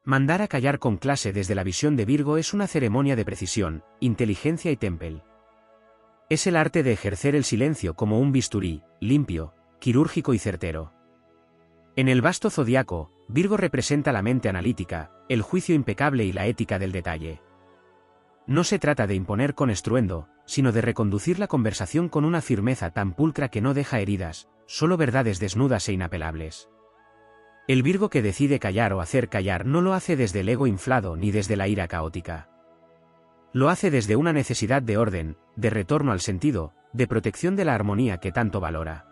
Mandar a callar con clase desde la visión de Virgo es una ceremonia de precisión, inteligencia y temple. Es el arte de ejercer el silencio como un bisturí, limpio, quirúrgico y certero. En el vasto zodiaco, Virgo representa la mente analítica, el juicio impecable y la ética del detalle. No se trata de imponer con estruendo, sino de reconducir la conversación con una firmeza tan pulcra que no deja heridas, solo verdades desnudas e inapelables. El Virgo que decide callar o hacer callar no lo hace desde el ego inflado ni desde la ira caótica. Lo hace desde una necesidad de orden, de retorno al sentido, de protección de la armonía que tanto valora.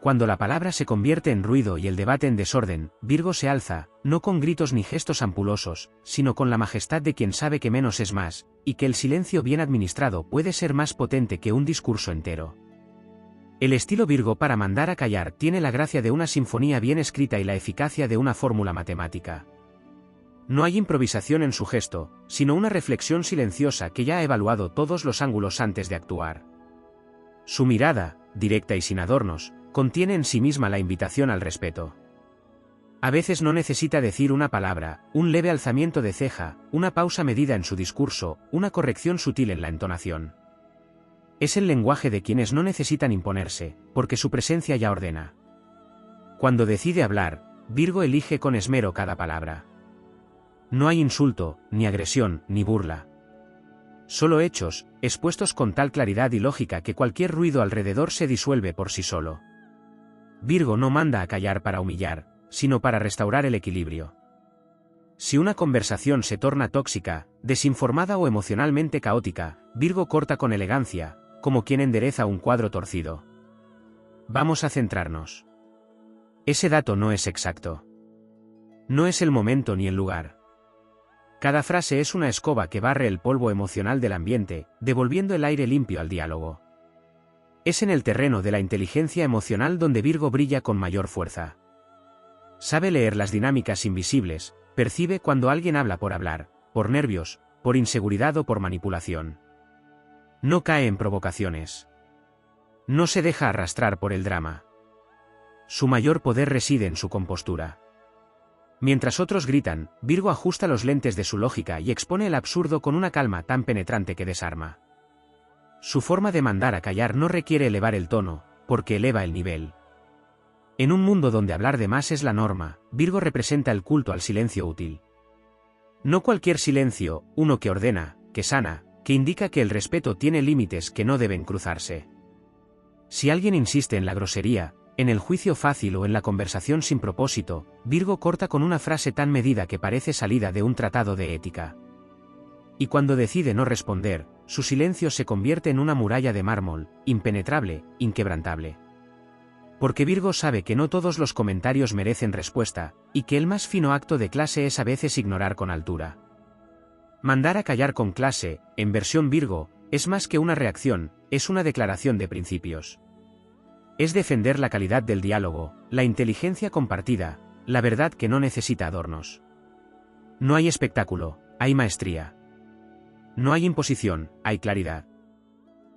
Cuando la palabra se convierte en ruido y el debate en desorden, Virgo se alza, no con gritos ni gestos ampulosos, sino con la majestad de quien sabe que menos es más, y que el silencio bien administrado puede ser más potente que un discurso entero. El estilo Virgo para mandar a callar tiene la gracia de una sinfonía bien escrita y la eficacia de una fórmula matemática. No hay improvisación en su gesto, sino una reflexión silenciosa que ya ha evaluado todos los ángulos antes de actuar. Su mirada, directa y sin adornos, contiene en sí misma la invitación al respeto. A veces no necesita decir una palabra, un leve alzamiento de ceja, una pausa medida en su discurso, una corrección sutil en la entonación. Es el lenguaje de quienes no necesitan imponerse, porque su presencia ya ordena. Cuando decide hablar, Virgo elige con esmero cada palabra. No hay insulto, ni agresión, ni burla. Solo hechos, expuestos con tal claridad y lógica que cualquier ruido alrededor se disuelve por sí solo. Virgo no manda a callar para humillar, sino para restaurar el equilibrio. Si una conversación se torna tóxica, desinformada o emocionalmente caótica, Virgo corta con elegancia, como quien endereza un cuadro torcido. Vamos a centrarnos. Ese dato no es exacto. No es el momento ni el lugar. Cada frase es una escoba que barre el polvo emocional del ambiente, devolviendo el aire limpio al diálogo. Es en el terreno de la inteligencia emocional donde Virgo brilla con mayor fuerza. Sabe leer las dinámicas invisibles, percibe cuando alguien habla por hablar, por nervios, por inseguridad o por manipulación. No cae en provocaciones. No se deja arrastrar por el drama. Su mayor poder reside en su compostura. Mientras otros gritan, Virgo ajusta los lentes de su lógica y expone el absurdo con una calma tan penetrante que desarma. Su forma de mandar a callar no requiere elevar el tono, porque eleva el nivel. En un mundo donde hablar de más es la norma, Virgo representa el culto al silencio útil. No cualquier silencio, uno que ordena, que sana, que indica que el respeto tiene límites que no deben cruzarse. Si alguien insiste en la grosería, en el juicio fácil o en la conversación sin propósito, Virgo corta con una frase tan medida que parece salida de un tratado de ética. Y cuando decide no responder, su silencio se convierte en una muralla de mármol, impenetrable, inquebrantable. Porque Virgo sabe que no todos los comentarios merecen respuesta, y que el más fino acto de clase es a veces ignorar con altura. Mandar a callar con clase, en versión Virgo, es más que una reacción, es una declaración de principios. Es defender la calidad del diálogo, la inteligencia compartida, la verdad que no necesita adornos. No hay espectáculo, hay maestría. No hay imposición, hay claridad.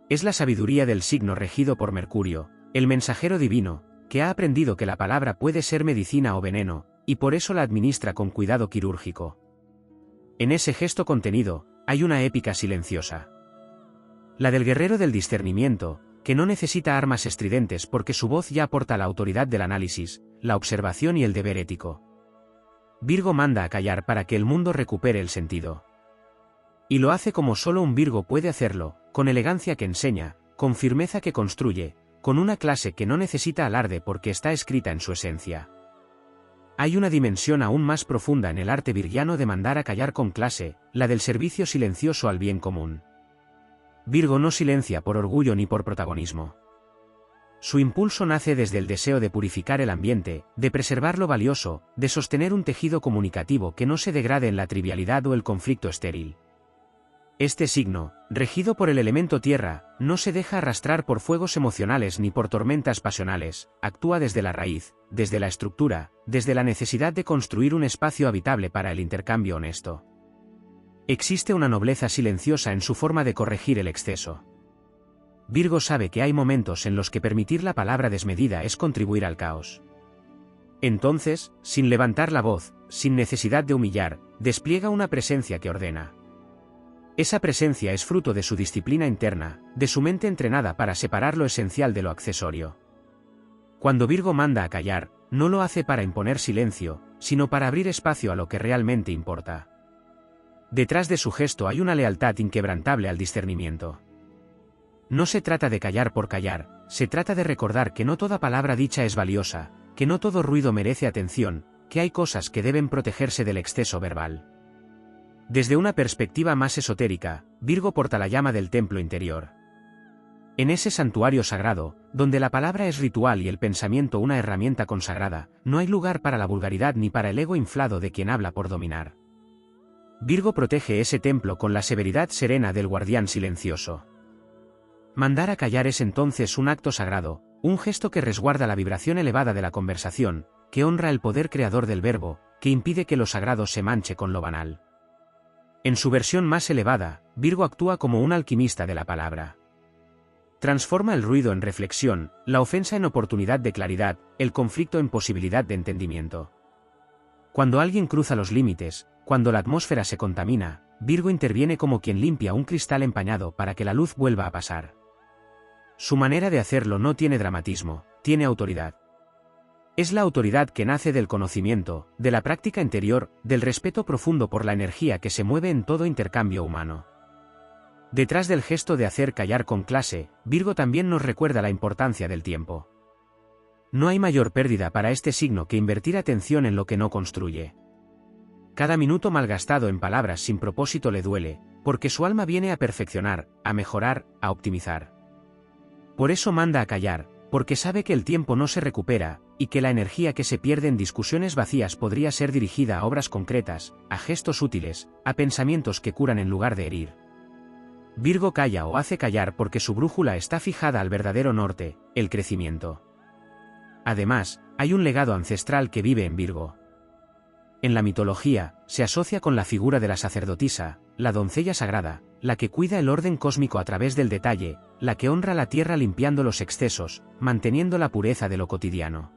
Es la sabiduría del signo regido por Mercurio, el mensajero divino, que ha aprendido que la palabra puede ser medicina o veneno, y por eso la administra con cuidado quirúrgico. En ese gesto contenido, hay una épica silenciosa. La del guerrero del discernimiento, que no necesita armas estridentes porque su voz ya aporta la autoridad del análisis, la observación y el deber ético. Virgo manda a callar para que el mundo recupere el sentido. Y lo hace como solo un Virgo puede hacerlo, con elegancia que enseña, con firmeza que construye, con una clase que no necesita alarde porque está escrita en su esencia. Hay una dimensión aún más profunda en el arte virgiano de mandar a callar con clase, la del servicio silencioso al bien común. Virgo no silencia por orgullo ni por protagonismo. Su impulso nace desde el deseo de purificar el ambiente, de preservar lo valioso, de sostener un tejido comunicativo que no se degrade en la trivialidad o el conflicto estéril. Este signo, regido por el elemento tierra, no se deja arrastrar por fuegos emocionales ni por tormentas pasionales, actúa desde la raíz, desde la estructura, desde la necesidad de construir un espacio habitable para el intercambio honesto. Existe una nobleza silenciosa en su forma de corregir el exceso. Virgo sabe que hay momentos en los que permitir la palabra desmedida es contribuir al caos. Entonces, sin levantar la voz, sin necesidad de humillar, despliega una presencia que ordena. Esa presencia es fruto de su disciplina interna, de su mente entrenada para separar lo esencial de lo accesorio. Cuando Virgo manda a callar, no lo hace para imponer silencio, sino para abrir espacio a lo que realmente importa. Detrás de su gesto hay una lealtad inquebrantable al discernimiento. No se trata de callar por callar, se trata de recordar que no toda palabra dicha es valiosa, que no todo ruido merece atención, que hay cosas que deben protegerse del exceso verbal. Desde una perspectiva más esotérica, Virgo porta la llama del templo interior. En ese santuario sagrado, donde la palabra es ritual y el pensamiento una herramienta consagrada, no hay lugar para la vulgaridad ni para el ego inflado de quien habla por dominar. Virgo protege ese templo con la severidad serena del guardián silencioso. Mandar a callar es entonces un acto sagrado, un gesto que resguarda la vibración elevada de la conversación, que honra el poder creador del verbo, que impide que lo sagrado se manche con lo banal. En su versión más elevada, Virgo actúa como un alquimista de la palabra. Transforma el ruido en reflexión, la ofensa en oportunidad de claridad, el conflicto en posibilidad de entendimiento. Cuando alguien cruza los límites, cuando la atmósfera se contamina, Virgo interviene como quien limpia un cristal empañado para que la luz vuelva a pasar. Su manera de hacerlo no tiene dramatismo, tiene autoridad. Es la autoridad que nace del conocimiento, de la práctica interior, del respeto profundo por la energía que se mueve en todo intercambio humano. Detrás del gesto de hacer callar con clase, Virgo también nos recuerda la importancia del tiempo. No hay mayor pérdida para este signo que invertir atención en lo que no construye. Cada minuto malgastado en palabras sin propósito le duele, porque su alma viene a perfeccionar, a mejorar, a optimizar. Por eso manda a callar, porque sabe que el tiempo no se recupera, y que la energía que se pierde en discusiones vacías podría ser dirigida a obras concretas, a gestos útiles, a pensamientos que curan en lugar de herir. Virgo calla o hace callar porque su brújula está fijada al verdadero norte, el crecimiento. Además, hay un legado ancestral que vive en Virgo. En la mitología, se asocia con la figura de la sacerdotisa, la doncella sagrada, la que cuida el orden cósmico a través del detalle, la que honra la tierra limpiando los excesos, manteniendo la pureza de lo cotidiano.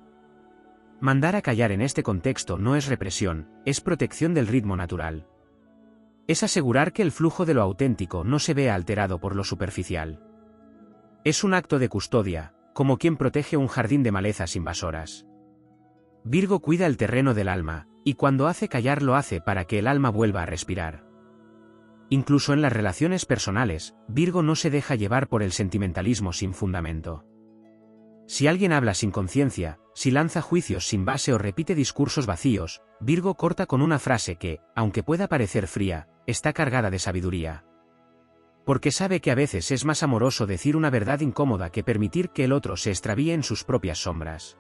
Mandar a callar en este contexto no es represión, es protección del ritmo natural. Es asegurar que el flujo de lo auténtico no se vea alterado por lo superficial. Es un acto de custodia, como quien protege un jardín de malezas invasoras. Virgo cuida el terreno del alma, y cuando hace callar lo hace para que el alma vuelva a respirar. Incluso en las relaciones personales, Virgo no se deja llevar por el sentimentalismo sin fundamento. Si alguien habla sin conciencia, si lanza juicios sin base o repite discursos vacíos, Virgo corta con una frase que, aunque pueda parecer fría, está cargada de sabiduría. Porque sabe que a veces es más amoroso decir una verdad incómoda que permitir que el otro se extravíe en sus propias sombras.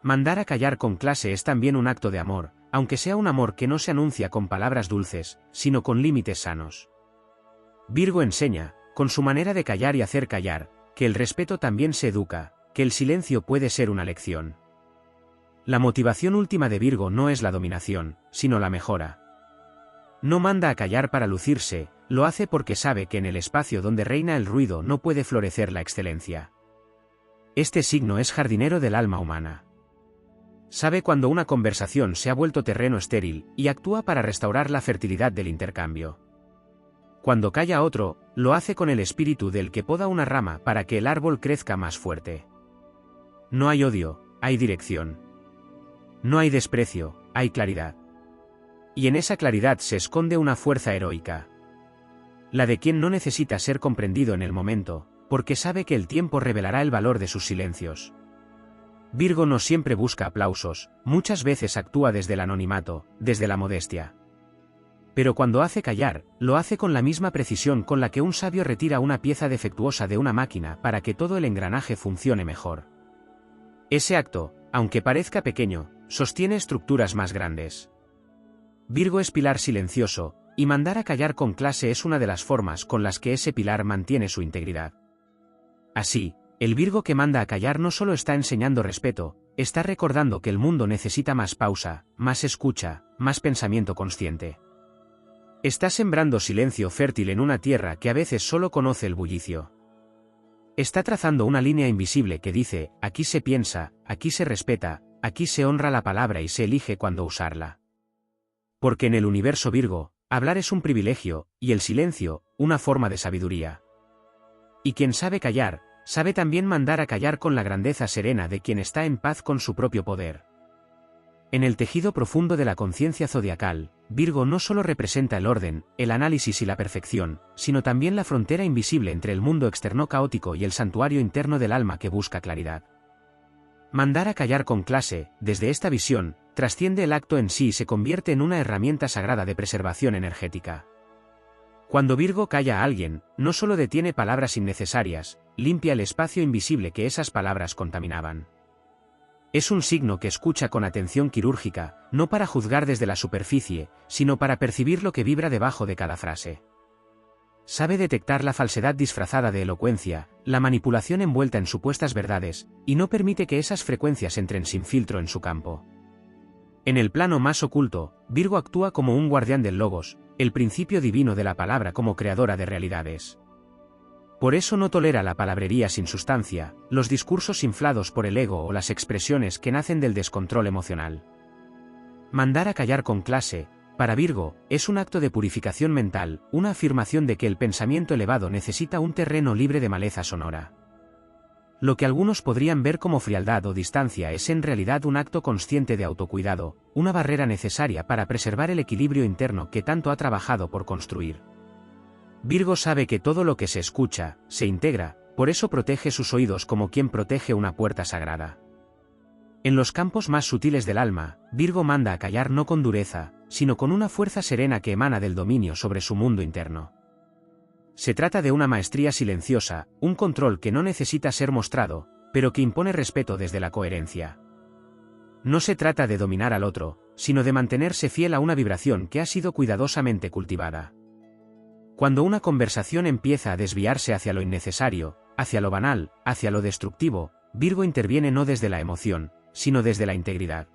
Mandar a callar con clase es también un acto de amor, aunque sea un amor que no se anuncia con palabras dulces, sino con límites sanos. Virgo enseña, con su manera de callar y hacer callar, que el respeto también se educa, que el silencio puede ser una lección. La motivación última de Virgo no es la dominación, sino la mejora. No manda a callar para lucirse, lo hace porque sabe que en el espacio donde reina el ruido no puede florecer la excelencia. Este signo es jardinero del alma humana. Sabe cuando una conversación se ha vuelto terreno estéril, y actúa para restaurar la fertilidad del intercambio. Cuando calla otro, lo hace con el espíritu del que poda una rama para que el árbol crezca más fuerte. No hay odio, hay dirección. No hay desprecio, hay claridad. Y en esa claridad se esconde una fuerza heroica. La de quien no necesita ser comprendido en el momento, porque sabe que el tiempo revelará el valor de sus silencios. Virgo no siempre busca aplausos, muchas veces actúa desde el anonimato, desde la modestia. Pero cuando hace callar, lo hace con la misma precisión con la que un sabio retira una pieza defectuosa de una máquina para que todo el engranaje funcione mejor. Ese acto, aunque parezca pequeño, sostiene estructuras más grandes. Virgo es pilar silencioso, y mandar a callar con clase es una de las formas con las que ese pilar mantiene su integridad. Así, el Virgo que manda a callar no solo está enseñando respeto, está recordando que el mundo necesita más pausa, más escucha, más pensamiento consciente. Está sembrando silencio fértil en una tierra que a veces solo conoce el bullicio. Está trazando una línea invisible que dice, aquí se piensa, aquí se respeta, aquí se honra la palabra y se elige cuándo usarla. Porque en el universo Virgo, hablar es un privilegio, y el silencio, una forma de sabiduría. Y quien sabe callar, sabe también mandar a callar con la grandeza serena de quien está en paz con su propio poder. En el tejido profundo de la conciencia zodiacal, Virgo no solo representa el orden, el análisis y la perfección, sino también la frontera invisible entre el mundo externo caótico y el santuario interno del alma que busca claridad. Mandar a callar con clase, desde esta visión, trasciende el acto en sí y se convierte en una herramienta sagrada de preservación energética. Cuando Virgo calla a alguien, no solo detiene palabras innecesarias, limpia el espacio invisible que esas palabras contaminaban. Es un signo que escucha con atención quirúrgica, no para juzgar desde la superficie, sino para percibir lo que vibra debajo de cada frase. Sabe detectar la falsedad disfrazada de elocuencia, la manipulación envuelta en supuestas verdades, y no permite que esas frecuencias entren sin filtro en su campo. En el plano más oculto, Virgo actúa como un guardián del logos, el principio divino de la palabra como creadora de realidades. Por eso no tolera la palabrería sin sustancia, los discursos inflados por el ego o las expresiones que nacen del descontrol emocional. Mandar a callar con clase, para Virgo, es un acto de purificación mental, una afirmación de que el pensamiento elevado necesita un terreno libre de maleza sonora. Lo que algunos podrían ver como frialdad o distancia es en realidad un acto consciente de autocuidado, una barrera necesaria para preservar el equilibrio interno que tanto ha trabajado por construir. Virgo sabe que todo lo que se escucha, se integra, por eso protege sus oídos como quien protege una puerta sagrada. En los campos más sutiles del alma, Virgo manda a callar no con dureza, sino con una fuerza serena que emana del dominio sobre su mundo interno. Se trata de una maestría silenciosa, un control que no necesita ser mostrado, pero que impone respeto desde la coherencia. No se trata de dominar al otro, sino de mantenerse fiel a una vibración que ha sido cuidadosamente cultivada. Cuando una conversación empieza a desviarse hacia lo innecesario, hacia lo banal, hacia lo destructivo, Virgo interviene no desde la emoción, sino desde la integridad.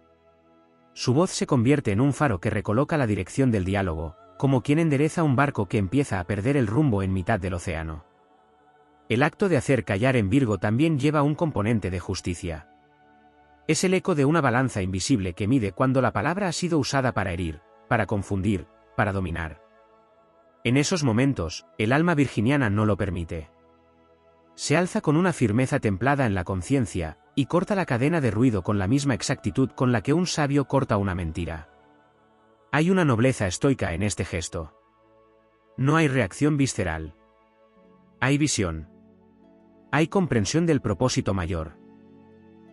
Su voz se convierte en un faro que recoloca la dirección del diálogo, como quien endereza un barco que empieza a perder el rumbo en mitad del océano. El acto de hacer callar en Virgo también lleva un componente de justicia. Es el eco de una balanza invisible que mide cuando la palabra ha sido usada para herir, para confundir, para dominar. En esos momentos, el alma virginiana no lo permite. Se alza con una firmeza templada en la conciencia, y corta la cadena de ruido con la misma exactitud con la que un sabio corta una mentira. Hay una nobleza estoica en este gesto. No hay reacción visceral. Hay visión. Hay comprensión del propósito mayor.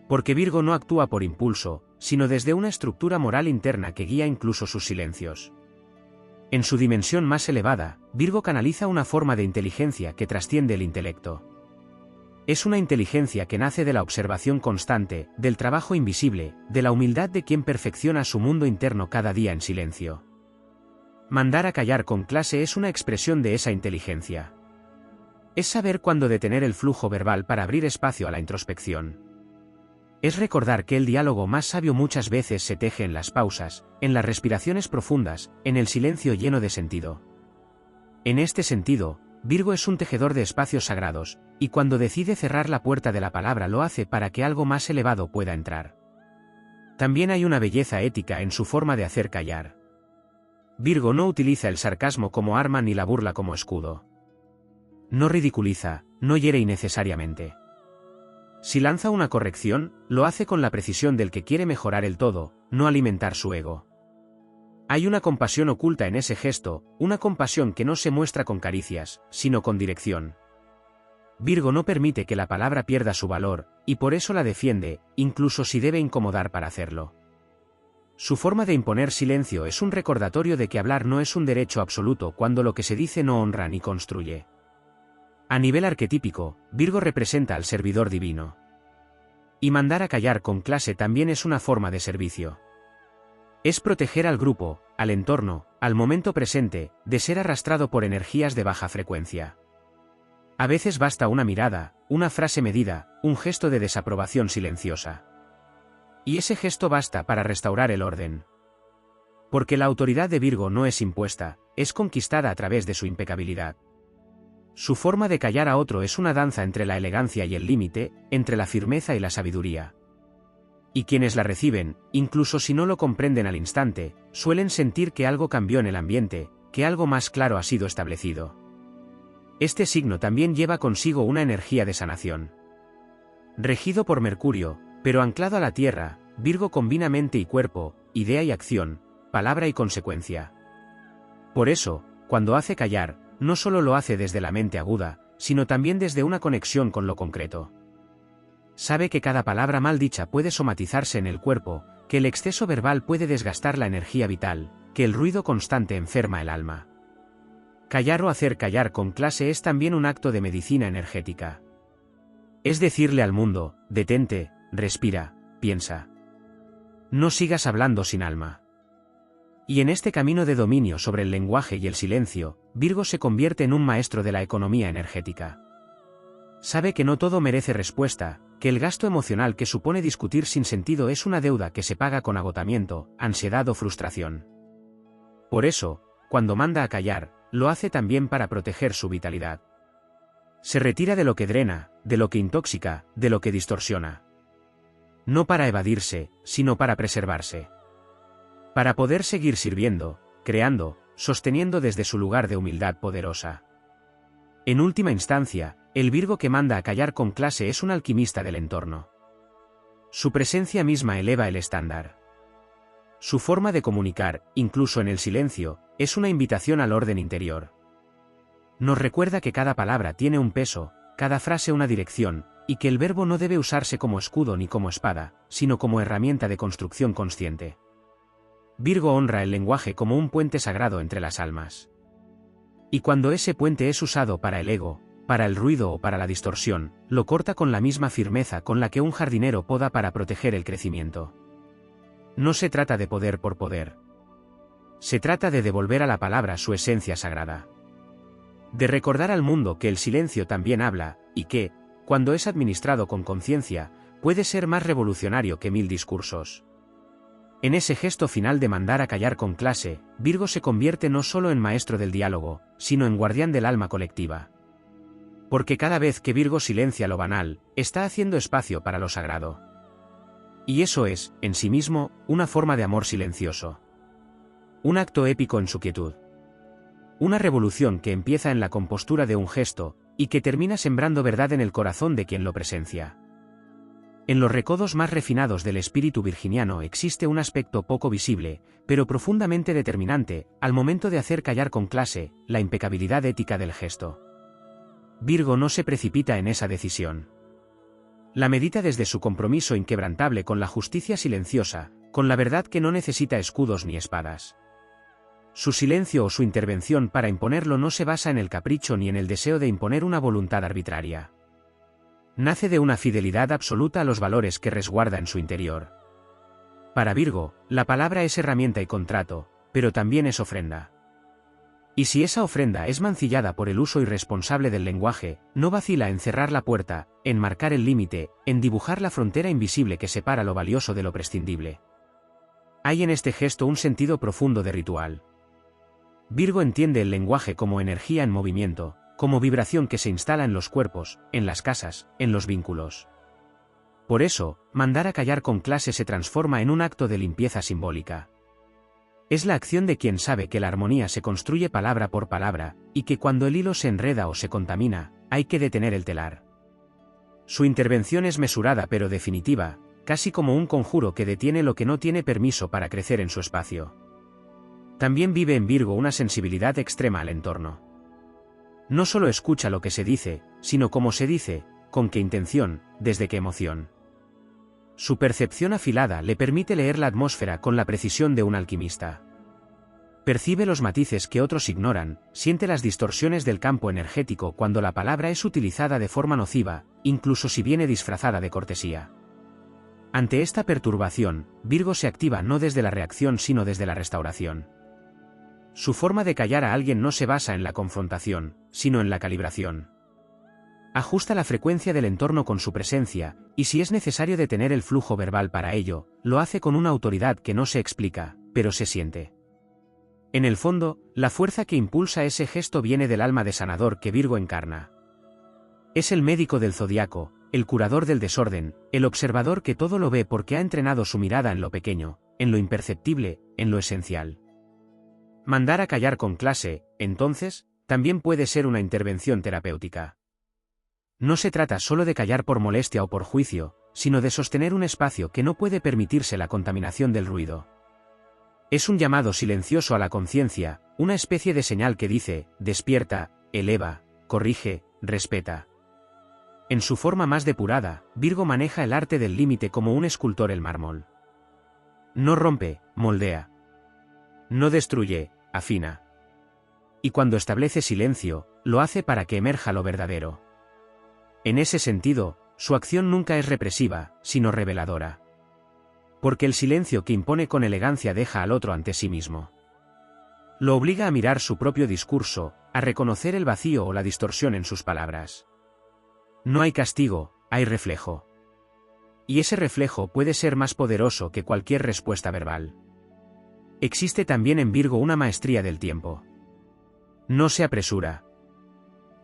Porque Virgo no actúa por impulso, sino desde una estructura moral interna que guía incluso sus silencios. En su dimensión más elevada, Virgo canaliza una forma de inteligencia que trasciende el intelecto. Es una inteligencia que nace de la observación constante, del trabajo invisible, de la humildad de quien perfecciona su mundo interno cada día en silencio. Mandar a callar con clase es una expresión de esa inteligencia. Es saber cuándo detener el flujo verbal para abrir espacio a la introspección. Es recordar que el diálogo más sabio muchas veces se teje en las pausas, en las respiraciones profundas, en el silencio lleno de sentido. En este sentido, Virgo es un tejedor de espacios sagrados, y cuando decide cerrar la puerta de la palabra lo hace para que algo más elevado pueda entrar. También hay una belleza ética en su forma de hacer callar. Virgo no utiliza el sarcasmo como arma ni la burla como escudo. No ridiculiza, no hiere innecesariamente. Si lanza una corrección, lo hace con la precisión del que quiere mejorar el todo, no alimentar su ego. Hay una compasión oculta en ese gesto, una compasión que no se muestra con caricias, sino con dirección. Virgo no permite que la palabra pierda su valor, y por eso la defiende, incluso si debe incomodar para hacerlo. Su forma de imponer silencio es un recordatorio de que hablar no es un derecho absoluto cuando lo que se dice no honra ni construye. A nivel arquetípico, Virgo representa al servidor divino. Y mandar a callar con clase también es una forma de servicio. Es proteger al grupo, al entorno, al momento presente, de ser arrastrado por energías de baja frecuencia. A veces basta una mirada, una frase medida, un gesto de desaprobación silenciosa. Y ese gesto basta para restaurar el orden. Porque la autoridad de Virgo no es impuesta, es conquistada a través de su impecabilidad. Su forma de callar a otro es una danza entre la elegancia y el límite, entre la firmeza y la sabiduría. Y quienes la reciben, incluso si no lo comprenden al instante, suelen sentir que algo cambió en el ambiente, que algo más claro ha sido establecido. Este signo también lleva consigo una energía de sanación. Regido por Mercurio, pero anclado a la Tierra, Virgo combina mente y cuerpo, idea y acción, palabra y consecuencia. Por eso, cuando hace callar, no solo lo hace desde la mente aguda, sino también desde una conexión con lo concreto. Sabe que cada palabra mal dicha puede somatizarse en el cuerpo, que el exceso verbal puede desgastar la energía vital, que el ruido constante enferma el alma. Callar o hacer callar con clase es también un acto de medicina energética. Es decirle al mundo, detente, respira, piensa. No sigas hablando sin alma. Y en este camino de dominio sobre el lenguaje y el silencio, Virgo se convierte en un maestro de la economía energética. Sabe que no todo merece respuesta, que el gasto emocional que supone discutir sin sentido es una deuda que se paga con agotamiento, ansiedad o frustración. Por eso, cuando manda a callar, lo hace también para proteger su vitalidad. Se retira de lo que drena, de lo que intoxica, de lo que distorsiona. No para evadirse, sino para preservarse. Para poder seguir sirviendo, creando, sosteniendo desde su lugar de humildad poderosa. En última instancia, el Virgo que manda a callar con clase es un alquimista del entorno. Su presencia misma eleva el estándar. Su forma de comunicar, incluso en el silencio, es una invitación al orden interior. Nos recuerda que cada palabra tiene un peso, cada frase una dirección, y que el verbo no debe usarse como escudo ni como espada, sino como herramienta de construcción consciente. Virgo honra el lenguaje como un puente sagrado entre las almas. Y cuando ese puente es usado para el ego, para el ruido o para la distorsión, lo corta con la misma firmeza con la que un jardinero poda para proteger el crecimiento. No se trata de poder por poder. Se trata de devolver a la palabra su esencia sagrada. De recordar al mundo que el silencio también habla, y que, cuando es administrado con conciencia, puede ser más revolucionario que 1000 discursos. En ese gesto final de mandar a callar con clase, Virgo se convierte no solo en maestro del diálogo, sino en guardián del alma colectiva. Porque cada vez que Virgo silencia lo banal, está haciendo espacio para lo sagrado. Y eso es, en sí mismo, una forma de amor silencioso. Un acto épico en su quietud. Una revolución que empieza en la compostura de un gesto, y que termina sembrando verdad en el corazón de quien lo presencia. En los recodos más refinados del espíritu virginiano existe un aspecto poco visible, pero profundamente determinante, al momento de hacer callar con clase, la impecabilidad ética del gesto. Virgo no se precipita en esa decisión. La medita desde su compromiso inquebrantable con la justicia silenciosa, con la verdad que no necesita escudos ni espadas. Su silencio o su intervención para imponerlo no se basa en el capricho ni en el deseo de imponer una voluntad arbitraria. Nace de una fidelidad absoluta a los valores que resguarda en su interior. Para Virgo, la palabra es herramienta y contrato, pero también es ofrenda. Y si esa ofrenda es mancillada por el uso irresponsable del lenguaje, no vacila en cerrar la puerta, en marcar el límite, en dibujar la frontera invisible que separa lo valioso de lo prescindible. Hay en este gesto un sentido profundo de ritual. Virgo entiende el lenguaje como energía en movimiento, como vibración que se instala en los cuerpos, en las casas, en los vínculos. Por eso, mandar a callar con clase se transforma en un acto de limpieza simbólica. Es la acción de quien sabe que la armonía se construye palabra por palabra, y que cuando el hilo se enreda o se contamina, hay que detener el telar. Su intervención es mesurada pero definitiva, casi como un conjuro que detiene lo que no tiene permiso para crecer en su espacio. También vive en Virgo una sensibilidad extrema al entorno. No solo escucha lo que se dice, sino cómo se dice, con qué intención, desde qué emoción. Su percepción afilada le permite leer la atmósfera con la precisión de un alquimista. Percibe los matices que otros ignoran, siente las distorsiones del campo energético cuando la palabra es utilizada de forma nociva, incluso si viene disfrazada de cortesía. Ante esta perturbación, Virgo se activa no desde la reacción sino desde la restauración. Su forma de callar a alguien no se basa en la confrontación, sino en la calibración. Ajusta la frecuencia del entorno con su presencia, y si es necesario detener el flujo verbal para ello, lo hace con una autoridad que no se explica, pero se siente. En el fondo, la fuerza que impulsa ese gesto viene del alma de sanador que Virgo encarna. Es el médico del zodiaco, el curador del desorden, el observador que todo lo ve porque ha entrenado su mirada en lo pequeño, en lo imperceptible, en lo esencial. Mandar a callar con clase, entonces, también puede ser una intervención terapéutica. No se trata solo de callar por molestia o por juicio, sino de sostener un espacio que no puede permitirse la contaminación del ruido. Es un llamado silencioso a la conciencia, una especie de señal que dice, despierta, eleva, corrige, respeta. En su forma más depurada, Virgo maneja el arte del límite como un escultor el mármol. No rompe, moldea. No destruye, afina. Y cuando establece silencio, lo hace para que emerja lo verdadero. En ese sentido, su acción nunca es represiva, sino reveladora. Porque el silencio que impone con elegancia deja al otro ante sí mismo. Lo obliga a mirar su propio discurso, a reconocer el vacío o la distorsión en sus palabras. No hay castigo, hay reflejo. Y ese reflejo puede ser más poderoso que cualquier respuesta verbal. Existe también en Virgo una maestría del tiempo. No se apresura.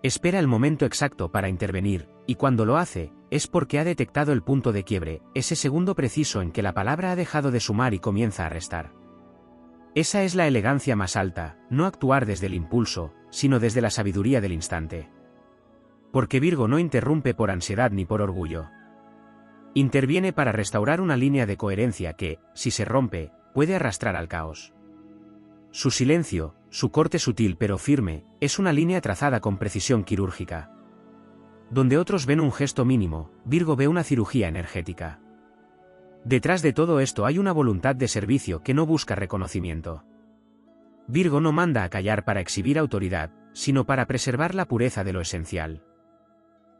Espera el momento exacto para intervenir, y cuando lo hace, es porque ha detectado el punto de quiebre, ese segundo preciso en que la palabra ha dejado de sumar y comienza a restar. Esa es la elegancia más alta, no actuar desde el impulso, sino desde la sabiduría del instante. Porque Virgo no interrumpe por ansiedad ni por orgullo. Interviene para restaurar una línea de coherencia que, si se rompe, puede arrastrar al caos. Su silencio, su corte sutil pero firme, es una línea trazada con precisión quirúrgica. Donde otros ven un gesto mínimo, Virgo ve una cirugía energética. Detrás de todo esto hay una voluntad de servicio que no busca reconocimiento. Virgo no manda a callar para exhibir autoridad, sino para preservar la pureza de lo esencial.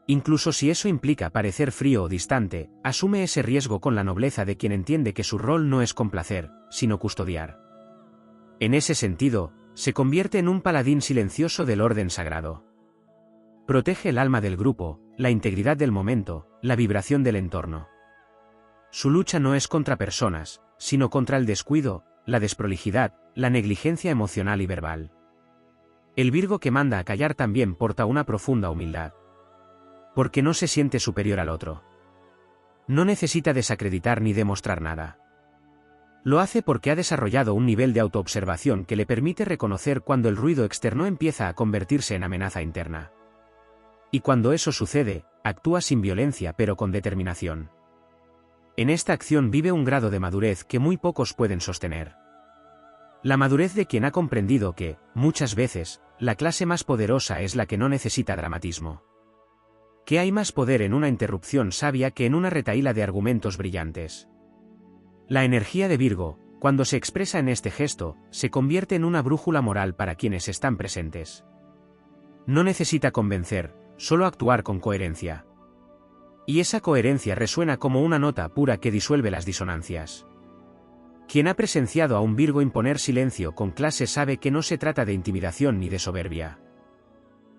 Incluso si eso implica parecer frío o distante, asume ese riesgo con la nobleza de quien entiende que su rol no es complacer, sino custodiar. En ese sentido, se convierte en un paladín silencioso del orden sagrado. Protege el alma del grupo, la integridad del momento, la vibración del entorno. Su lucha no es contra personas, sino contra el descuido, la desprolijidad, la negligencia emocional y verbal. El Virgo que manda a callar también porta una profunda humildad. Porque no se siente superior al otro. No necesita desacreditar ni demostrar nada. Lo hace porque ha desarrollado un nivel de autoobservación que le permite reconocer cuando el ruido externo empieza a convertirse en amenaza interna. Y cuando eso sucede, actúa sin violencia pero con determinación. En esta acción vive un grado de madurez que muy pocos pueden sostener. La madurez de quien ha comprendido que, muchas veces, la clase más poderosa es la que no necesita dramatismo. Que hay más poder en una interrupción sabia que en una retahíla de argumentos brillantes. La energía de Virgo, cuando se expresa en este gesto, se convierte en una brújula moral para quienes están presentes. No necesita convencer, solo actuar con coherencia. Y esa coherencia resuena como una nota pura que disuelve las disonancias. Quien ha presenciado a un Virgo imponer silencio con clase sabe que no se trata de intimidación ni de soberbia.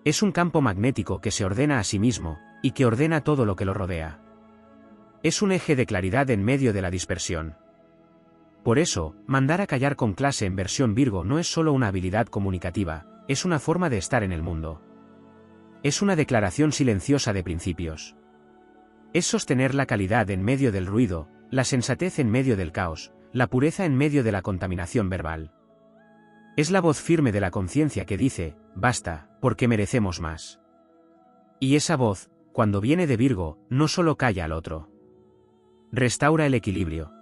Es un campo magnético que se ordena a sí mismo, y que ordena todo lo que lo rodea. Es un eje de claridad en medio de la dispersión. Por eso, mandar a callar con clase en versión Virgo no es solo una habilidad comunicativa, es una forma de estar en el mundo. Es una declaración silenciosa de principios. Es sostener la calidad en medio del ruido, la sensatez en medio del caos, la pureza en medio de la contaminación verbal. Es la voz firme de la conciencia que dice, basta, porque merecemos más. Y esa voz, cuando viene de Virgo, no solo calla al otro. Restaura el equilibrio.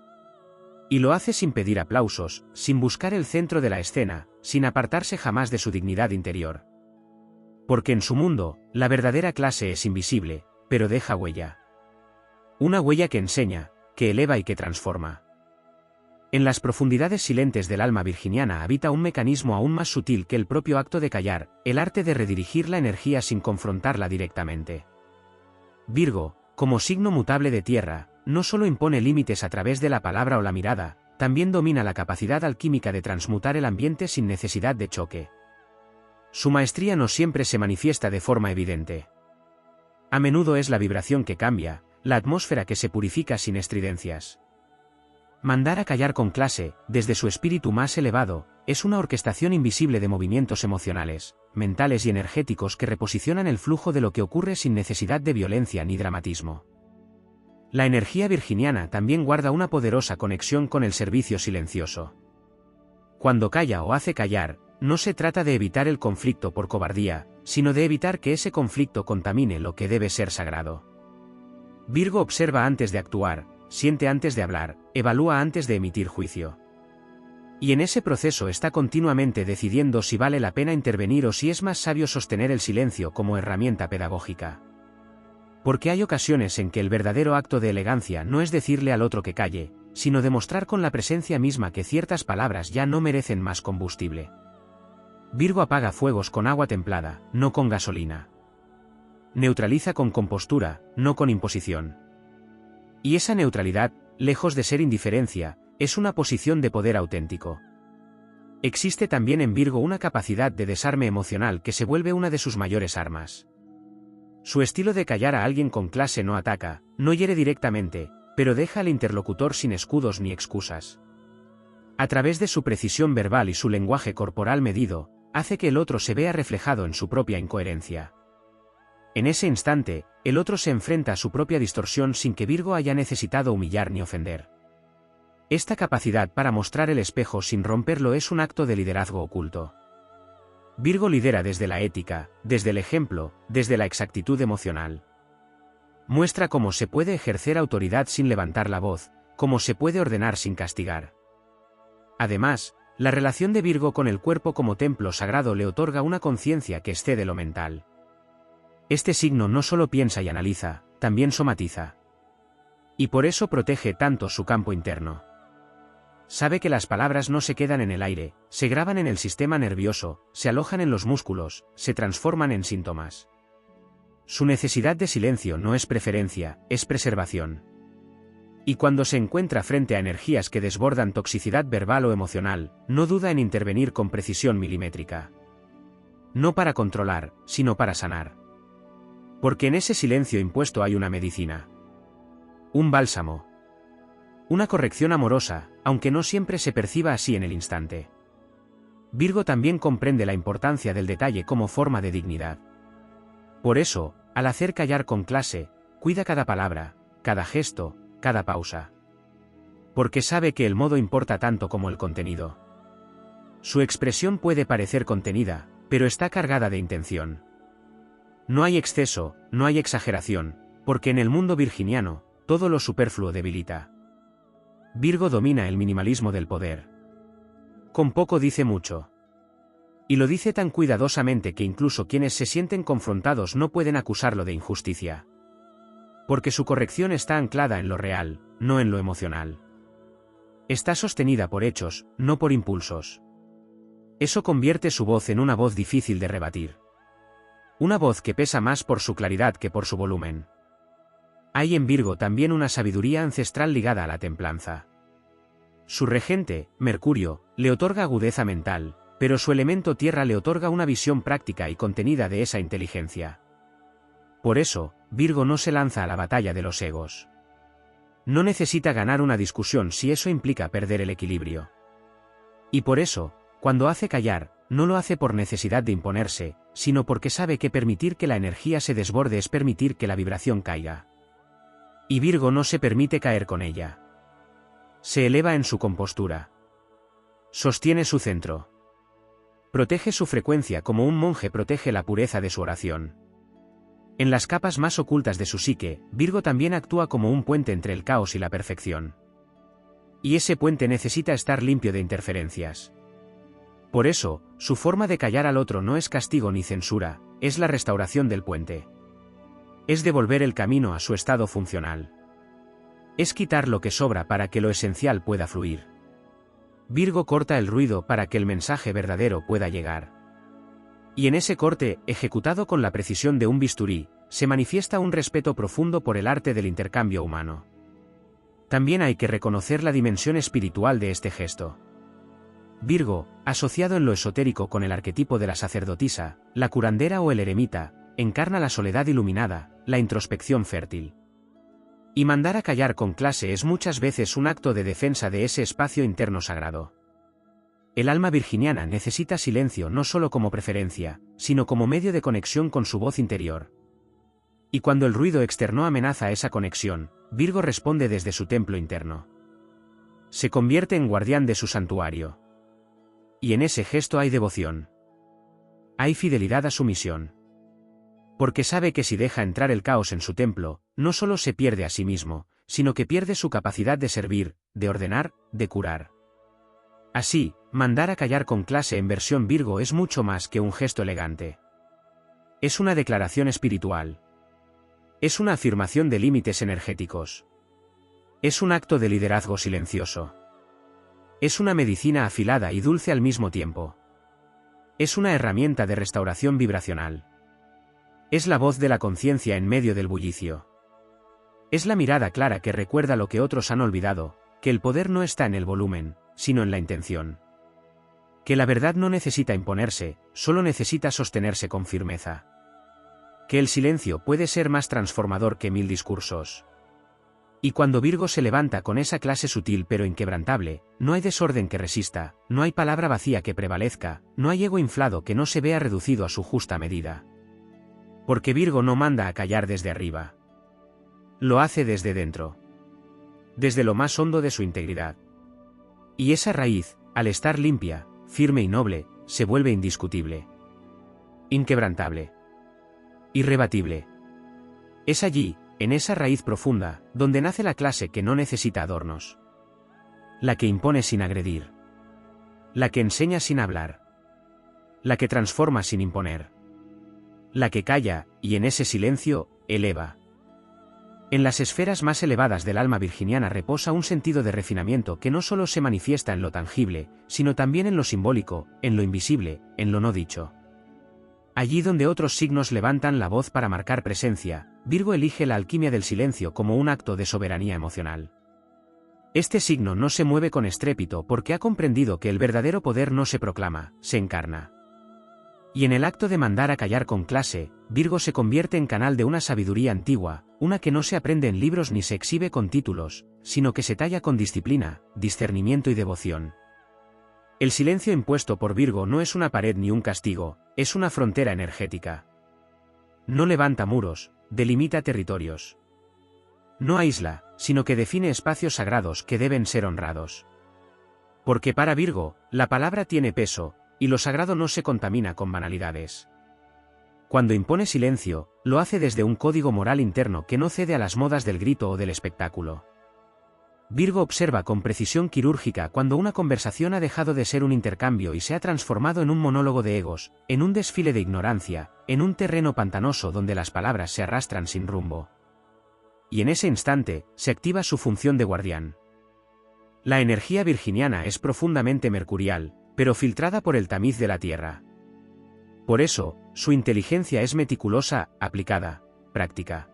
Y lo hace sin pedir aplausos, sin buscar el centro de la escena, sin apartarse jamás de su dignidad interior. Porque en su mundo, la verdadera clase es invisible, pero deja huella. Una huella que enseña, que eleva y que transforma. En las profundidades silentes del alma virginiana habita un mecanismo aún más sutil que el propio acto de callar, el arte de redirigir la energía sin confrontarla directamente. Virgo, como signo mutable de tierra, no solo impone límites a través de la palabra o la mirada, también domina la capacidad alquímica de transmutar el ambiente sin necesidad de choque. Su maestría no siempre se manifiesta de forma evidente. A menudo es la vibración que cambia, la atmósfera que se purifica sin estridencias. Mandar a callar con clase, desde su espíritu más elevado, es una orquestación invisible de movimientos emocionales, mentales y energéticos que reposicionan el flujo de lo que ocurre sin necesidad de violencia ni dramatismo. La energía virginiana también guarda una poderosa conexión con el servicio silencioso. Cuando calla o hace callar, no se trata de evitar el conflicto por cobardía, sino de evitar que ese conflicto contamine lo que debe ser sagrado. Virgo observa antes de actuar, siente antes de hablar, evalúa antes de emitir juicio. Y en ese proceso está continuamente decidiendo si vale la pena intervenir o si es más sabio sostener el silencio como herramienta pedagógica. Porque hay ocasiones en que el verdadero acto de elegancia no es decirle al otro que calle, sino demostrar con la presencia misma que ciertas palabras ya no merecen más combustible. Virgo apaga fuegos con agua templada, no con gasolina. Neutraliza con compostura, no con imposición. Y esa neutralidad, lejos de ser indiferencia, es una posición de poder auténtico. Existe también en Virgo una capacidad de desarme emocional que se vuelve una de sus mayores armas. Su estilo de callar a alguien con clase no ataca, no hiere directamente, pero deja al interlocutor sin escudos ni excusas. A través de su precisión verbal y su lenguaje corporal medido, hace que el otro se vea reflejado en su propia incoherencia. En ese instante, el otro se enfrenta a su propia distorsión sin que Virgo haya necesitado humillar ni ofender. Esta capacidad para mostrar el espejo sin romperlo es un acto de liderazgo oculto. Virgo lidera desde la ética, desde el ejemplo, desde la exactitud emocional. Muestra cómo se puede ejercer autoridad sin levantar la voz, cómo se puede ordenar sin castigar. Además, la relación de Virgo con el cuerpo como templo sagrado le otorga una conciencia que excede lo mental. Este signo no solo piensa y analiza, también somatiza. Y por eso protege tanto su campo interno. Sabe que las palabras no se quedan en el aire, se graban en el sistema nervioso, se alojan en los músculos, se transforman en síntomas. Su necesidad de silencio no es preferencia, es preservación. Y cuando se encuentra frente a energías que desbordan toxicidad verbal o emocional, no duda en intervenir con precisión milimétrica. No para controlar, sino para sanar. Porque en ese silencio impuesto hay una medicina. Un bálsamo. Una corrección amorosa, aunque no siempre se perciba así en el instante. Virgo también comprende la importancia del detalle como forma de dignidad. Por eso, al hacer callar con clase, cuida cada palabra, cada gesto, cada pausa. Porque sabe que el modo importa tanto como el contenido. Su expresión puede parecer contenida, pero está cargada de intención. No hay exceso, no hay exageración, porque en el mundo virginiano, todo lo superfluo debilita. Virgo domina el minimalismo del poder. Con poco dice mucho. Y lo dice tan cuidadosamente que incluso quienes se sienten confrontados no pueden acusarlo de injusticia. Porque su corrección está anclada en lo real, no en lo emocional. Está sostenida por hechos, no por impulsos. Eso convierte su voz en una voz difícil de rebatir. Una voz que pesa más por su claridad que por su volumen. Hay en Virgo también una sabiduría ancestral ligada a la templanza. Su regente, Mercurio, le otorga agudeza mental, pero su elemento tierra le otorga una visión práctica y contenida de esa inteligencia. Por eso, Virgo no se lanza a la batalla de los egos. No necesita ganar una discusión si eso implica perder el equilibrio. Y por eso, cuando hace callar, no lo hace por necesidad de imponerse, sino porque sabe que permitir que la energía se desborde es permitir que la vibración caiga. Y Virgo no se permite caer con ella. Se eleva en su compostura. Sostiene su centro. Protege su frecuencia como un monje protege la pureza de su oración. En las capas más ocultas de su psique, Virgo también actúa como un puente entre el caos y la perfección. Y ese puente necesita estar limpio de interferencias. Por eso, su forma de callar al otro no es castigo ni censura, es la restauración del puente. Es devolver el camino a su estado funcional. Es quitar lo que sobra para que lo esencial pueda fluir. Virgo corta el ruido para que el mensaje verdadero pueda llegar. Y en ese corte, ejecutado con la precisión de un bisturí, se manifiesta un respeto profundo por el arte del intercambio humano. También hay que reconocer la dimensión espiritual de este gesto. Virgo, asociado en lo esotérico con el arquetipo de la sacerdotisa, la curandera o el eremita, encarna la soledad iluminada, la introspección fértil. Y mandar a callar con clase es muchas veces un acto de defensa de ese espacio interno sagrado. El alma virginiana necesita silencio no solo como preferencia, sino como medio de conexión con su voz interior. Y cuando el ruido externo amenaza esa conexión, Virgo responde desde su templo interno. Se convierte en guardián de su santuario. Y en ese gesto hay devoción. Hay fidelidad a su misión. Porque sabe que si deja entrar el caos en su templo, no solo se pierde a sí mismo, sino que pierde su capacidad de servir, de ordenar, de curar. Así, mandar a callar con clase en versión Virgo es mucho más que un gesto elegante. Es una declaración espiritual. Es una afirmación de límites energéticos. Es un acto de liderazgo silencioso. Es una medicina afilada y dulce al mismo tiempo. Es una herramienta de restauración vibracional. Es la voz de la conciencia en medio del bullicio. Es la mirada clara que recuerda lo que otros han olvidado, que el poder no está en el volumen, sino en la intención. Que la verdad no necesita imponerse, solo necesita sostenerse con firmeza. Que el silencio puede ser más transformador que 1000 discursos. Y cuando Virgo se levanta con esa clase sutil pero inquebrantable, no hay desorden que resista, no hay palabra vacía que prevalezca, no hay ego inflado que no se vea reducido a su justa medida. Porque Virgo no manda a callar desde arriba. Lo hace desde dentro. Desde lo más hondo de su integridad. Y esa raíz, al estar limpia, firme y noble, se vuelve indiscutible. Inquebrantable. Irrebatible. Es allí, en esa raíz profunda, donde nace la clase que no necesita adornos. La que impone sin agredir. La que enseña sin hablar. La que transforma sin imponer. La que calla, y en ese silencio, eleva. En las esferas más elevadas del alma virginiana reposa un sentido de refinamiento que no solo se manifiesta en lo tangible, sino también en lo simbólico, en lo invisible, en lo no dicho. Allí donde otros signos levantan la voz para marcar presencia, Virgo elige la alquimia del silencio como un acto de soberanía emocional. Este signo no se mueve con estrépito porque ha comprendido que el verdadero poder no se proclama, se encarna. Y en el acto de mandar a callar con clase, Virgo se convierte en canal de una sabiduría antigua, una que no se aprende en libros ni se exhibe con títulos, sino que se talla con disciplina, discernimiento y devoción. El silencio impuesto por Virgo no es una pared ni un castigo, es una frontera energética. No levanta muros, delimita territorios. No aísla, sino que define espacios sagrados que deben ser honrados. Porque para Virgo, la palabra tiene peso, y lo sagrado no se contamina con banalidades. Cuando impone silencio, lo hace desde un código moral interno que no cede a las modas del grito o del espectáculo. Virgo observa con precisión quirúrgica cuando una conversación ha dejado de ser un intercambio y se ha transformado en un monólogo de egos, en un desfile de ignorancia, en un terreno pantanoso donde las palabras se arrastran sin rumbo. Y en ese instante, se activa su función de guardián. La energía virginiana es profundamente mercurial, pero filtrada por el tamiz de la tierra. Por eso, su inteligencia es meticulosa, aplicada, práctica.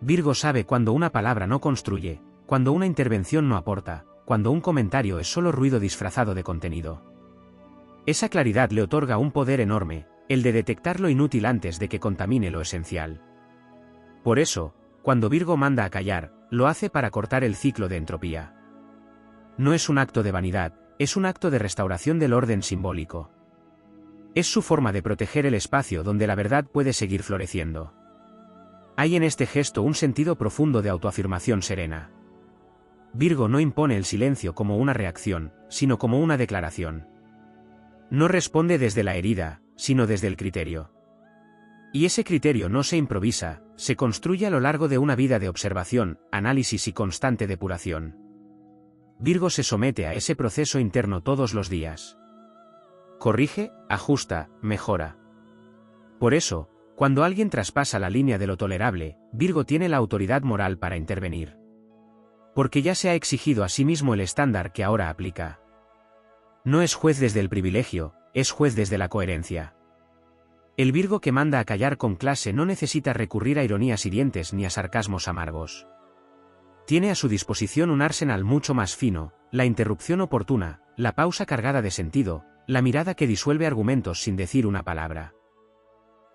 Virgo sabe cuando una palabra no construye, cuando una intervención no aporta, cuando un comentario es solo ruido disfrazado de contenido. Esa claridad le otorga un poder enorme, el de detectar lo inútil antes de que contamine lo esencial. Por eso, cuando Virgo manda a callar, lo hace para cortar el ciclo de entropía. No es un acto de vanidad, es un acto de restauración del orden simbólico. Es su forma de proteger el espacio donde la verdad puede seguir floreciendo. Hay en este gesto un sentido profundo de autoafirmación serena. Virgo no impone el silencio como una reacción, sino como una declaración. No responde desde la herida, sino desde el criterio. Y ese criterio no se improvisa, se construye a lo largo de una vida de observación, análisis y constante depuración. Virgo se somete a ese proceso interno todos los días. Corrige, ajusta, mejora. Por eso, cuando alguien traspasa la línea de lo tolerable, Virgo tiene la autoridad moral para intervenir. Porque ya se ha exigido a sí mismo el estándar que ahora aplica. No es juez desde el privilegio, es juez desde la coherencia. El Virgo que manda a callar con clase no necesita recurrir a ironías hirientes ni a sarcasmos amargos. Tiene a su disposición un arsenal mucho más fino, la interrupción oportuna, la pausa cargada de sentido, la mirada que disuelve argumentos sin decir una palabra.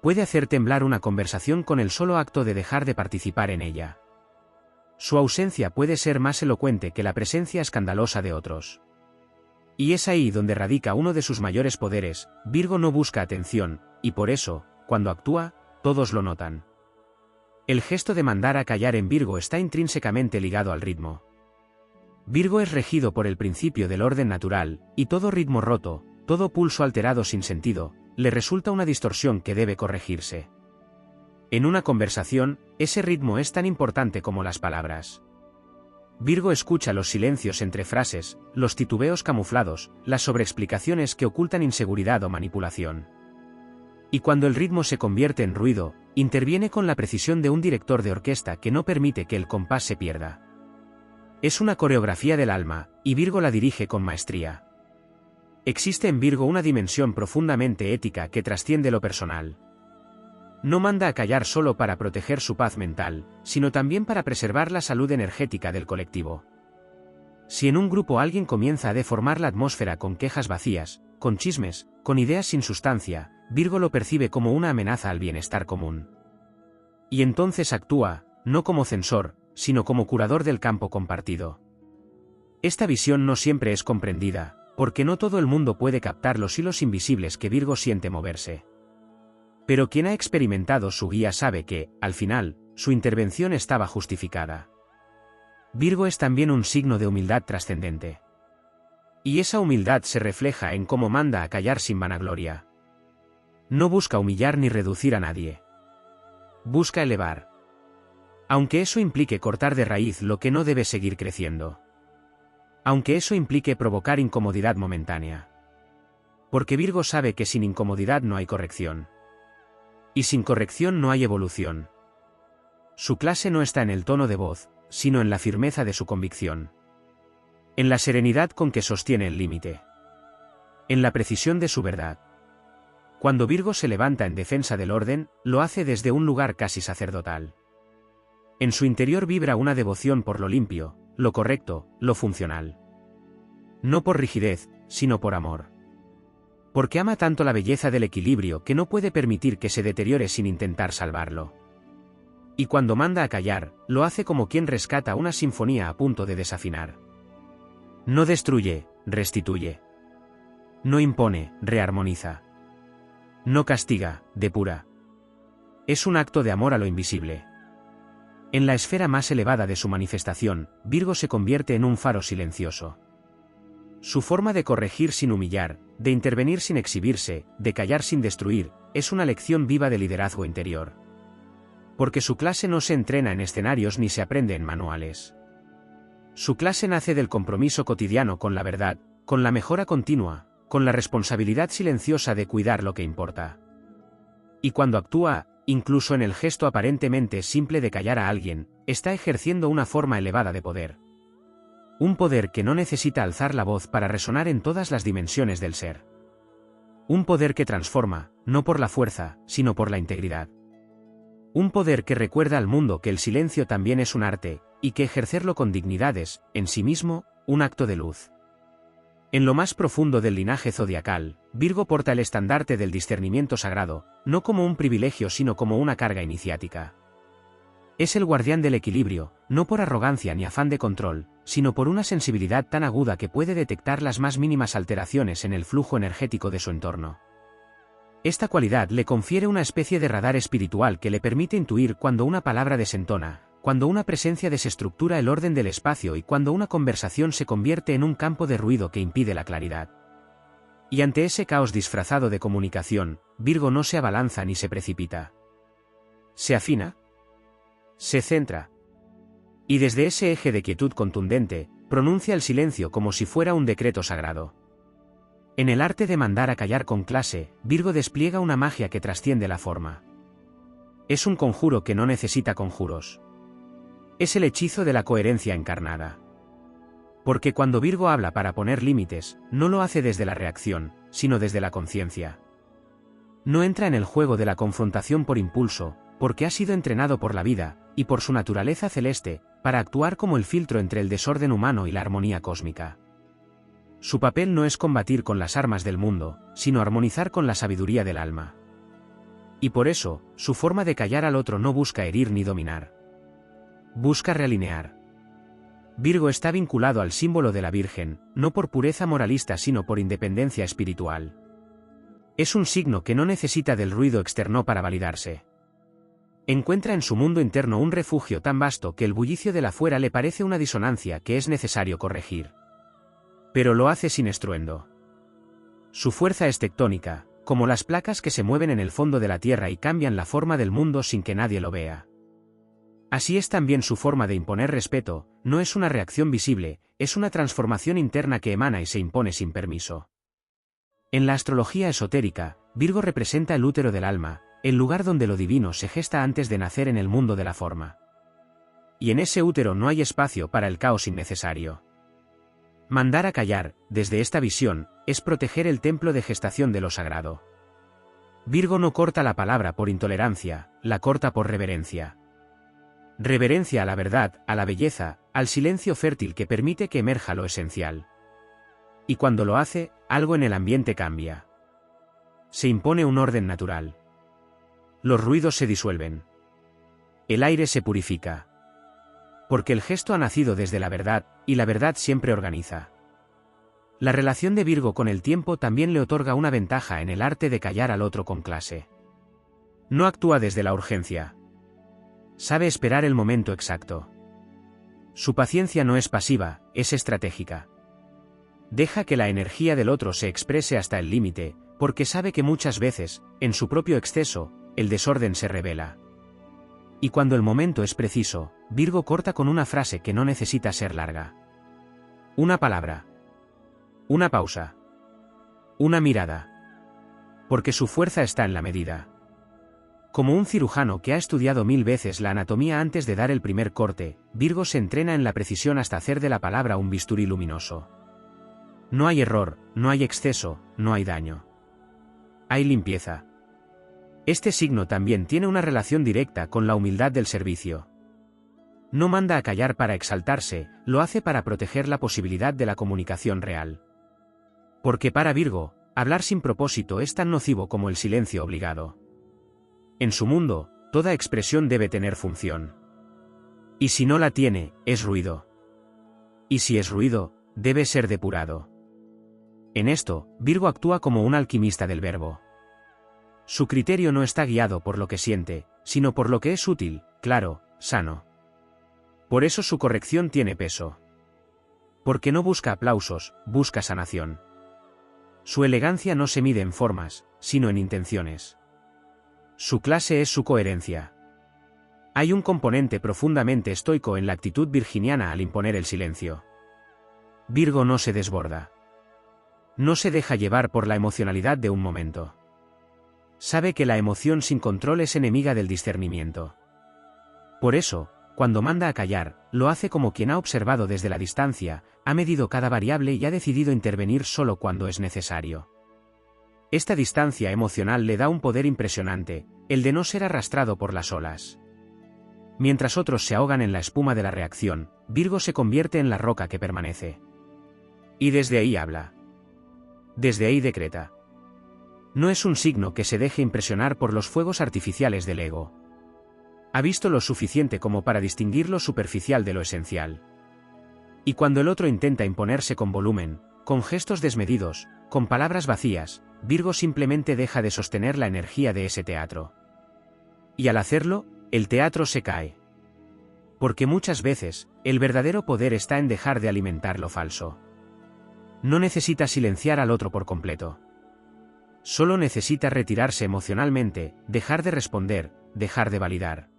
Puede hacer temblar una conversación con el solo acto de dejar de participar en ella. Su ausencia puede ser más elocuente que la presencia escandalosa de otros. Y es ahí donde radica uno de sus mayores poderes. Virgo no busca atención, y por eso, cuando actúa, todos lo notan. El gesto de mandar a callar en Virgo está intrínsecamente ligado al ritmo. Virgo es regido por el principio del orden natural, y todo ritmo roto, todo pulso alterado sin sentido, le resulta una distorsión que debe corregirse. En una conversación, ese ritmo es tan importante como las palabras. Virgo escucha los silencios entre frases, los titubeos camuflados, las sobreexplicaciones que ocultan inseguridad o manipulación. Y cuando el ritmo se convierte en ruido, interviene con la precisión de un director de orquesta que no permite que el compás se pierda. Es una coreografía del alma, y Virgo la dirige con maestría. Existe en Virgo una dimensión profundamente ética que trasciende lo personal. No manda a callar solo para proteger su paz mental, sino también para preservar la salud energética del colectivo. Si en un grupo alguien comienza a deformar la atmósfera con quejas vacías, con chismes, con ideas sin sustancia, Virgo lo percibe como una amenaza al bienestar común. Y entonces actúa, no como censor, sino como curador del campo compartido. Esta visión no siempre es comprendida, porque no todo el mundo puede captar los hilos invisibles que Virgo siente moverse. Pero quien ha experimentado su guía sabe que, al final, su intervención estaba justificada. Virgo es también un signo de humildad trascendente. Y esa humildad se refleja en cómo manda a callar sin vanagloria. No busca humillar ni reducir a nadie. Busca elevar. Aunque eso implique cortar de raíz lo que no debe seguir creciendo. Aunque eso implique provocar incomodidad momentánea. Porque Virgo sabe que sin incomodidad no hay corrección. Y sin corrección no hay evolución. Su clase no está en el tono de voz, sino en la firmeza de su convicción. En la serenidad con que sostiene el límite. En la precisión de su verdad. Cuando Virgo se levanta en defensa del orden, lo hace desde un lugar casi sacerdotal. En su interior vibra una devoción por lo limpio, lo correcto, lo funcional. No por rigidez, sino por amor. Porque ama tanto la belleza del equilibrio que no puede permitir que se deteriore sin intentar salvarlo. Y cuando manda a callar, lo hace como quien rescata una sinfonía a punto de desafinar. No destruye, restituye. No impone, rearmoniza. No castiga, depura. Es un acto de amor a lo invisible. En la esfera más elevada de su manifestación, Virgo se convierte en un faro silencioso. Su forma de corregir sin humillar, de intervenir sin exhibirse, de callar sin destruir, es una lección viva de liderazgo interior. Porque su clase no se entrena en escenarios ni se aprende en manuales. Su clase nace del compromiso cotidiano con la verdad, con la mejora continua, con la responsabilidad silenciosa de cuidar lo que importa. Y cuando actúa, incluso en el gesto aparentemente simple de callar a alguien, está ejerciendo una forma elevada de poder. Un poder que no necesita alzar la voz para resonar en todas las dimensiones del ser. Un poder que transforma, no por la fuerza, sino por la integridad. Un poder que recuerda al mundo que el silencio también es un arte, y que ejercerlo con dignidad es, en sí mismo, un acto de luz. En lo más profundo del linaje zodiacal, Virgo porta el estandarte del discernimiento sagrado, no como un privilegio sino como una carga iniciática. Es el guardián del equilibrio, no por arrogancia ni afán de control, sino por una sensibilidad tan aguda que puede detectar las más mínimas alteraciones en el flujo energético de su entorno. Esta cualidad le confiere una especie de radar espiritual que le permite intuir cuando una palabra desentona, cuando una presencia desestructura el orden del espacio y cuando una conversación se convierte en un campo de ruido que impide la claridad. Y ante ese caos disfrazado de comunicación, Virgo no se abalanza ni se precipita. Se afina. Se centra. Y desde ese eje de quietud contundente, pronuncia el silencio como si fuera un decreto sagrado. En el arte de mandar a callar con clase, Virgo despliega una magia que trasciende la forma. Es un conjuro que no necesita conjuros. Es el hechizo de la coherencia encarnada. Porque cuando Virgo habla para poner límites, no lo hace desde la reacción, sino desde la conciencia. No entra en el juego de la confrontación por impulso, porque ha sido entrenado por la vida, y por su naturaleza celeste, para actuar como el filtro entre el desorden humano y la armonía cósmica. Su papel no es combatir con las armas del mundo, sino armonizar con la sabiduría del alma. Y por eso, su forma de callar al otro no busca herir ni dominar. Busca realinear. Virgo está vinculado al símbolo de la Virgen, no por pureza moralista sino por independencia espiritual. Es un signo que no necesita del ruido externo para validarse. Encuentra en su mundo interno un refugio tan vasto que el bullicio de la fuera le parece una disonancia que es necesario corregir. Pero lo hace sin estruendo. Su fuerza es tectónica, como las placas que se mueven en el fondo de la tierra y cambian la forma del mundo sin que nadie lo vea. Así es también su forma de imponer respeto, no es una reacción visible, es una transformación interna que emana y se impone sin permiso. En la astrología esotérica, Virgo representa el útero del alma, el lugar donde lo divino se gesta antes de nacer en el mundo de la forma. Y en ese útero no hay espacio para el caos innecesario. Mandar a callar, desde esta visión, es proteger el templo de gestación de lo sagrado. Virgo no corta la palabra por intolerancia, la corta por reverencia. Reverencia a la verdad, a la belleza, al silencio fértil que permite que emerja lo esencial. Y cuando lo hace, algo en el ambiente cambia. Se impone un orden natural. Los ruidos se disuelven. El aire se purifica. Porque el gesto ha nacido desde la verdad, y la verdad siempre organiza. La relación de Virgo con el tiempo también le otorga una ventaja en el arte de callar al otro con clase. No actúa desde la urgencia. Sabe esperar el momento exacto. Su paciencia no es pasiva, es estratégica. Deja que la energía del otro se exprese hasta el límite, porque sabe que muchas veces, en su propio exceso, el desorden se revela. Y cuando el momento es preciso, Virgo corta con una frase que no necesita ser larga. Una palabra. Una pausa. Una mirada. Porque su fuerza está en la medida. Como un cirujano que ha estudiado 1000 veces la anatomía antes de dar el primer corte, Virgo se entrena en la precisión hasta hacer de la palabra un bisturí luminoso. No hay error, no hay exceso, no hay daño. Hay limpieza. Este signo también tiene una relación directa con la humildad del servicio. No manda a callar para exaltarse, lo hace para proteger la posibilidad de la comunicación real. Porque para Virgo, hablar sin propósito es tan nocivo como el silencio obligado. En su mundo, toda expresión debe tener función. Y si no la tiene, es ruido. Y si es ruido, debe ser depurado. En esto, Virgo actúa como un alquimista del verbo. Su criterio no está guiado por lo que siente, sino por lo que es útil, claro, sano. Por eso su corrección tiene peso. Porque no busca aplausos, busca sanación. Su elegancia no se mide en formas, sino en intenciones. Su clase es su coherencia. Hay un componente profundamente estoico en la actitud virginiana al imponer el silencio. Virgo no se desborda. No se deja llevar por la emocionalidad de un momento. Sabe que la emoción sin control es enemiga del discernimiento. Por eso, cuando manda a callar, lo hace como quien ha observado desde la distancia, ha medido cada variable y ha decidido intervenir solo cuando es necesario. Esta distancia emocional le da un poder impresionante, el de no ser arrastrado por las olas. Mientras otros se ahogan en la espuma de la reacción, Virgo se convierte en la roca que permanece. Y desde ahí habla. Desde ahí decreta. No es un signo que se deje impresionar por los fuegos artificiales del ego. Ha visto lo suficiente como para distinguir lo superficial de lo esencial. Y cuando el otro intenta imponerse con volumen, con gestos desmedidos, con palabras vacías, Virgo simplemente deja de sostener la energía de ese teatro. Y al hacerlo, el teatro se cae. Porque muchas veces, el verdadero poder está en dejar de alimentar lo falso. No necesita silenciar al otro por completo. Solo necesita retirarse emocionalmente, dejar de responder, dejar de validar.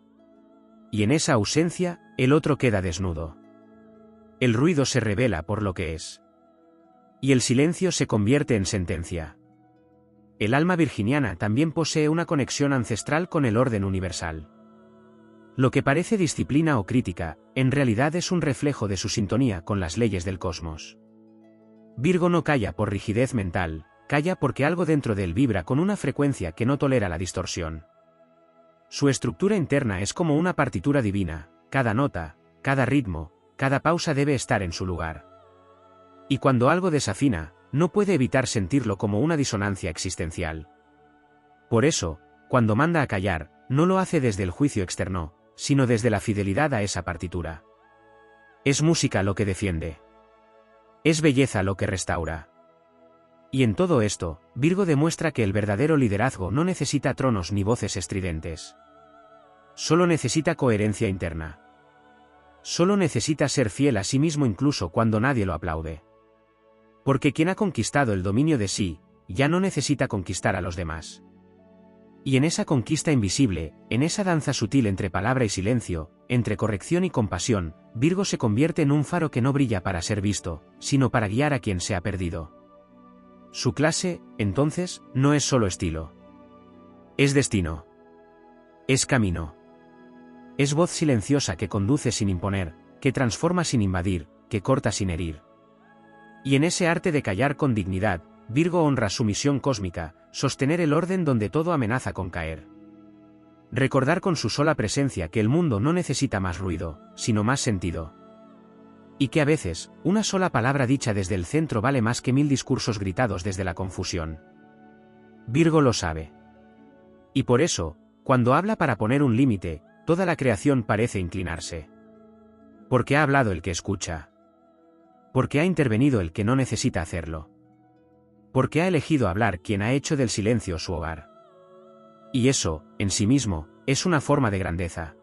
Y en esa ausencia, el otro queda desnudo. El ruido se revela por lo que es. Y el silencio se convierte en sentencia. El alma virginiana también posee una conexión ancestral con el orden universal. Lo que parece disciplina o crítica, en realidad es un reflejo de su sintonía con las leyes del cosmos. Virgo no calla por rigidez mental, calla porque algo dentro de él vibra con una frecuencia que no tolera la distorsión. Su estructura interna es como una partitura divina, cada nota, cada ritmo, cada pausa debe estar en su lugar. Y cuando algo desafina, no puede evitar sentirlo como una disonancia existencial. Por eso, cuando manda a callar, no lo hace desde el juicio externo, sino desde la fidelidad a esa partitura. Es música lo que defiende. Es belleza lo que restaura. Y en todo esto, Virgo demuestra que el verdadero liderazgo no necesita tronos ni voces estridentes. Solo necesita coherencia interna. Solo necesita ser fiel a sí mismo incluso cuando nadie lo aplaude. Porque quien ha conquistado el dominio de sí, ya no necesita conquistar a los demás. Y en esa conquista invisible, en esa danza sutil entre palabra y silencio, entre corrección y compasión, Virgo se convierte en un faro que no brilla para ser visto, sino para guiar a quien se ha perdido. Su clase, entonces, no es solo estilo. Es destino. Es camino. Es voz silenciosa que conduce sin imponer, que transforma sin invadir, que corta sin herir. Y en ese arte de callar con dignidad, Virgo honra su misión cósmica, sostener el orden donde todo amenaza con caer. Recordar con su sola presencia que el mundo no necesita más ruido, sino más sentido. Y que a veces, una sola palabra dicha desde el centro vale más que 1000 discursos gritados desde la confusión. Virgo lo sabe. Y por eso, cuando habla para poner un límite, toda la creación parece inclinarse. Porque ha hablado el que escucha. Porque ha intervenido el que no necesita hacerlo. Porque ha elegido hablar quien ha hecho del silencio su hogar. Y eso, en sí mismo, es una forma de grandeza.